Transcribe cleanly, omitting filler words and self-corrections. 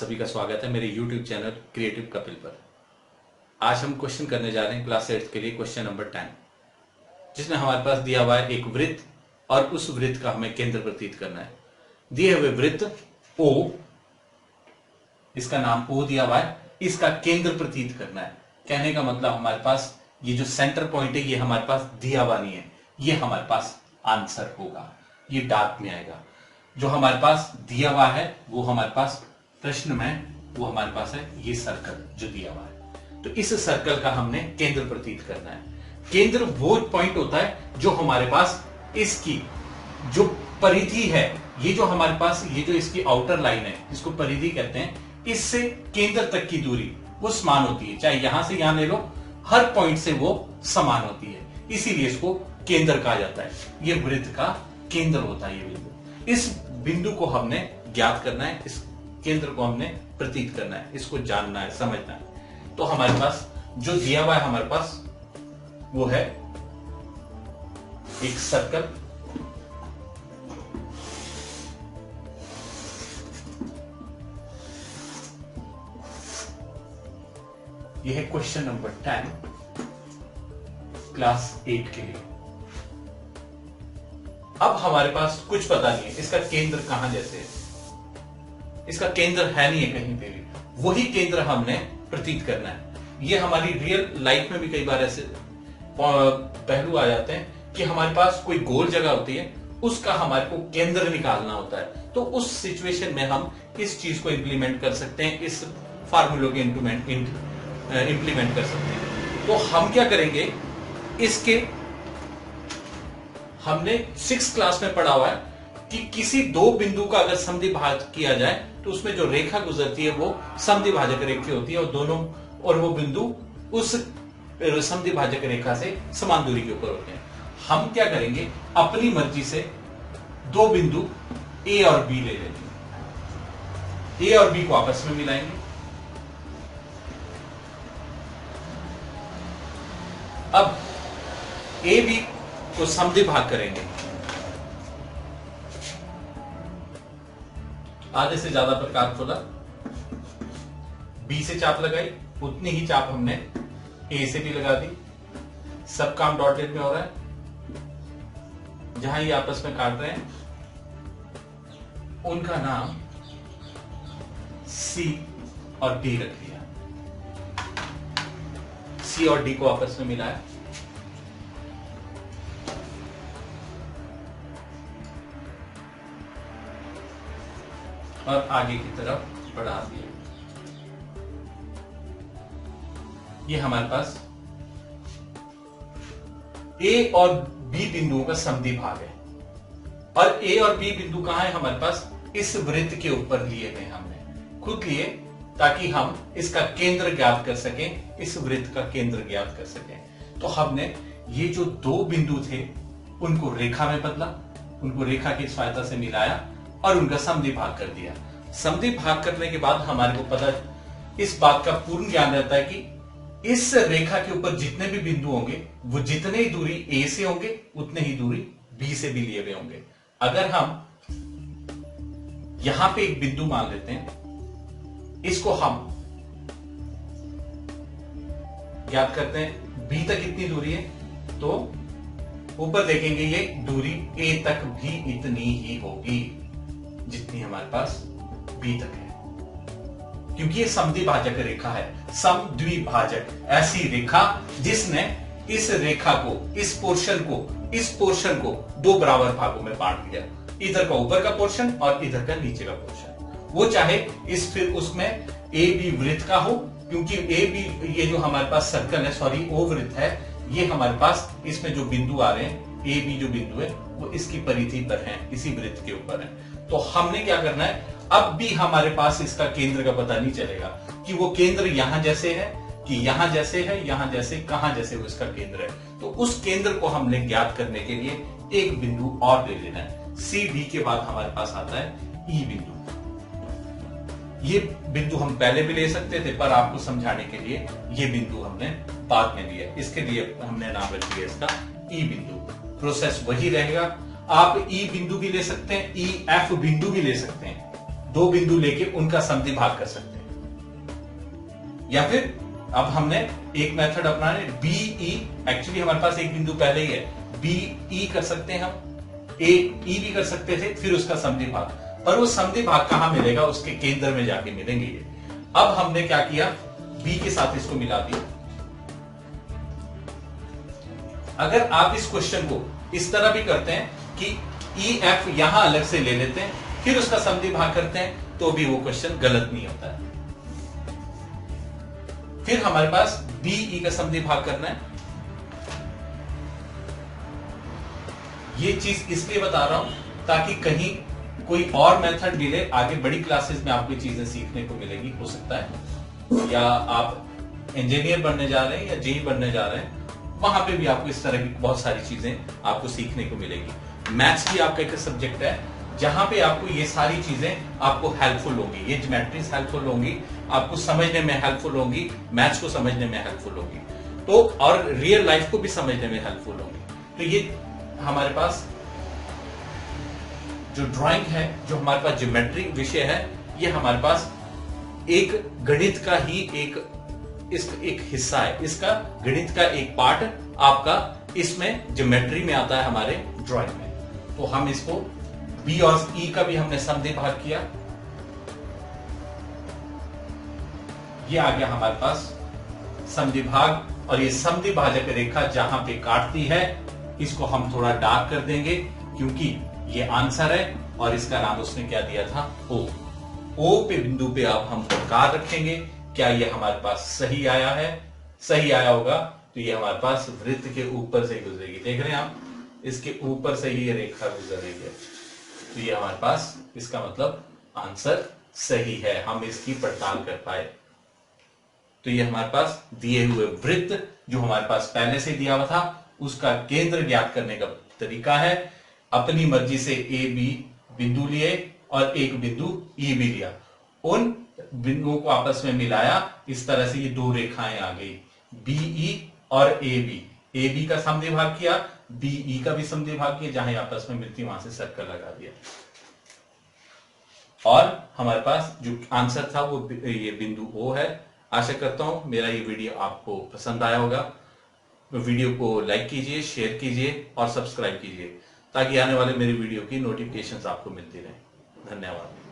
सभी का स्वागत है मेरे YouTube चैनल क्रिएटिव कपिल पर। आज हम क्वेश्चन करने जा रहे हैं क्लास 8 के लिए क्वेश्चन नंबर 10, जिसमें हमारे पास दिया हुआ है एक वृत्त और उस वृत्त का हमें केंद्र प्रतीत करना है। दिए हुए वृत्त O, इसका नाम O दिया हुआ है, इसका केंद्र प्रतीत करना है। कहने का मतलब हमारे पास ये जो सेंटर पॉइंट है ये हमारे पास दिया हुआ नहीं है, ये हमारे पास आंसर होगा, ये डार्क में आएगा। जो हमारे पास दिया हुआ है वो हमारे पास प्रश्न में वो हमारे पास है ये सर्कल जो दिया हुआ है। तो इस सर्कल का हमने केंद्र प्रतीत करना है। केंद्र वो पॉइंट होता है जो हमारे पास इसकी जो परिधि है, ये जो हमारे पास ये जो इसकी आउटर लाइन है इसको परिधि कहते हैं, इससे केंद्र तक की दूरी वो समान होती है। चाहे यहां से यहां ले लो, हर पॉइंट से वो समान होती है, इसीलिए इसको केंद्र कहा जाता है। ये वृत्त का केंद्र होता है ये बिंदु। इस बिंदु को हमने ज्ञात करना है, इस केंद्र को हमने प्रतीत करना है, इसको जानना है, समझना है। तो हमारे पास जो दिया हुआ है हमारे पास वो है एक सर्कल, यह है क्वेश्चन नंबर 10 क्लास 8 के लिए। अब हमारे पास कुछ पता नहीं है इसका केंद्र कहां जैसे है, इसका केंद्र है नहीं है कहीं पे भी, वही केंद्र हमने प्रतीत करना है। ये हमारी रियल लाइफ में भी कई बार ऐसे पहलू आ जाते हैं कि हमारे पास कोई गोल जगह होती है, उसका हमारे को केंद्र निकालना होता है। तो उस सिचुएशन में हम इस चीज को इंप्लीमेंट कर सकते हैं, इस फार्मूले को इंप्लीमेंट कर सकते हैं। तो हम क्या करेंगे, इसके हमने 6th क्लास में पढ़ा हुआ है कि किसी दो बिंदु का अगर समद्विभाजक किया जाए तो उसमें जो रेखा गुजरती है वो समद्विभाजक रेखा होती है और वो बिंदु उस समद्विभाजक रेखा से समान दूरी के ऊपर होते हैं। हम क्या करेंगे, अपनी मर्जी से दो बिंदु A और B ले लेंगे, A और B को आपस में मिलाएंगे। अब A B को समद्विभाग करेंगे, आधे से ज्यादा प्रकार खोला, B से चाप लगाई, उतनी ही चाप हमने A से भी लगा दी। सब काम डॉटेड में हो रहा है, जहां ये आपस में काट रहे हैं उनका नाम C और D रख लिया। C और D को आपस में मिलाया, और आगे की तरफ बढ़ा दिया। ये हमारे पास A और B बिंदुओं का समद्विभाग है, और A और B बिंदु कहां है हमारे पास, इस वृत्त के ऊपर लिए गए, हमने खुद लिए ताकि हम इसका केंद्र ज्ञात कर सकें, इस वृत्त का केंद्र ज्ञात कर सकें। तो हमने ये जो दो बिंदु थे उनको रेखा में बदला, उनको रेखा की सहायता से मिलाया और उनका समद्विभाग कर दिया। समद्विभाग करने के बाद हमारे को पता, इस बात का पूर्ण ज्ञान रहता है कि इस रेखा के ऊपर जितने भी बिंदु होंगे वो जितने ही दूरी A से होंगे उतने ही दूरी B से भी लिए हुए होंगे। अगर हम यहां पे एक बिंदु मान लेते हैं, इसको हम ज्ञात करते हैं B तक कितनी दूरी है, तो ऊपर देखेंगे ये दूरी A तक भी इतनी ही होगी जितनी हमारे पास B तक है, क्योंकि ये समद्विभाजक रेखा है। समद्विभाजक ऐसी रेखा जिसने इस रेखा को, इस पोर्शन को दो बराबर भागों में बांट दिया, इधर का ऊपर का पोर्शन और इधर का नीचे का पोर्शन। वो चाहे इस फिर उसमें A B वृत्त का हो, क्योंकि A B ये जो हमारे पास सर्कल है, सॉरी O वृत्त है, ये हमारे पास इसमें जो बिंदु आ रहे हैं A B जो बिंदु है वो इसकी परिधि पर है, इसी वृत्त के ऊपर है। तो हमने क्या करना है, अब भी हमारे पास इसका केंद्र का पता नहीं चलेगा कि वो केंद्र यहां जैसे है कि यहां जैसे है, यहां जैसे, कहां जैसे वो इसका केंद्र है। तो उस केंद्र को हमने ज्ञात करने के लिए एक बिंदु और ले लेना है। C D के बाद हमारे पास आता है E बिंदु। ये बिंदु हम पहले भी ले सकते थे, पर आपको समझाने के लिए ये बिंदु हमने बाद में लिया, इसके लिए हमने नाम रख दिया इसका E बिंदु। प्रोसेस वही रहेगा, आप ई बिंदु भी ले सकते हैं, ई एफ बिंदु भी ले सकते हैं, दो बिंदु लेके उनका समद्वि भाग कर सकते हैं। या फिर अब हमने एक मेथड अपनाया बी ई, एक्चुअली हमारे पास एक बिंदु पहले ही है, बी ई कर सकते हैं हम, ए ई भी कर सकते थे, फिर उसका समद्वि भाग, पर वो समद्वि भाग कहां मिलेगा, उसके केंद्र में जाके मिलेंगे ये। अब हमने क्या किया, बी के साथ इसको मिला दिया। अगर आप इस क्वेश्चन को इस तरह भी करते हैं कि ई एफ यहां अलग से ले लेते हैं, फिर उसका समद्वि भाग करते हैं, तो भी वो क्वेश्चन गलत नहीं होता है। फिर हमारे पास बी ई का समद्वि भाग करना है। ये चीज इसलिए बता रहा हूं ताकि कहीं कोई और मेथड मिले, आगे बड़ी क्लासेस में आपको चीजें सीखने को मिलेगी, हो सकता है या आप इंजीनियर बनने जा रहे हैं या जेई बनने जा रहे हैं, वहां पे भी आपको इस तरह की बहुत सारी चीजें आपको सीखने को मिलेगी। मैथ्स भी आपका एक सब्जेक्ट है जहां पे आपको ये सारी चीजें आपको हेल्पफुल होंगी, ये ज्योमेट्रीज हेल्पफुल होंगी, आपको समझने में हेल्पफुल होंगी, मैथ्स को समझने में हेल्पफुल होगी, तो और रियल लाइफ को भी समझने में हेल्पफुल होंगी। तो ये हमारे पास जो ड्राइंग है, जो हमारे पास ज्योमेट्री विषय है, ये हमारे पास एक गणित का ही एक हिस्सा है, इसका गणित का एक पार्ट आपका इसमें ज्योमेट्री में आता है, हमारे ड्राइंग में। तो हम इसको बी और ई का भी हमने समद्वि भाग किया, ये आ गया हमारे पास समद्वि भाग। और ये समद्वि भाजक रेखा जहां पे काटती है, इसको हम थोड़ा डार्क कर देंगे क्योंकि ये आंसर है और इसका नाम उसने क्या दिया था, ओ। ओ पे बिंदु पे अब हम प्रकार रखेंगे, क्या ये हमारे पास सही आया है, सही आया होगा तो ये हमारे पास वृत्त के ऊपर से गुजरेगी, देख रहे हैं आप, इसके ऊपर से ही ये रेखा गुजर रही है, तो ये हमारे पास, इसका मतलब आंसर सही है, हम इसकी पड़ताल कर पाए। तो ये हमारे पास दिए हुए वृत्त जो हमारे पास पहले से दिया हुआ था, उसका केंद्र ज्ञात करने का तरीका है, अपनी मर्जी से ए बी बिंदु लिए और एक बिंदु ई भी लिया, उन बिंदुओं को आपस में मिलाया, इस तरह से ये दो रेखाएं आ गई, बीई और ए बी का समद्वि भाग किया, बीई का भी समद्वि भाग किया, जहां आपस में मिलती वहां से सर्कल लगा दिया, और हमारे पास जो आंसर था वो ये बिंदु ओ है। आशा करता हूं मेरा ये वीडियो आपको पसंद आया होगा। वीडियो को लाइक कीजिए, शेयर कीजिए और सब्सक्राइब कीजिए ताकि आने वाले मेरी वीडियो की नोटिफिकेशंस आपको मिलती रहे। धन्यवाद।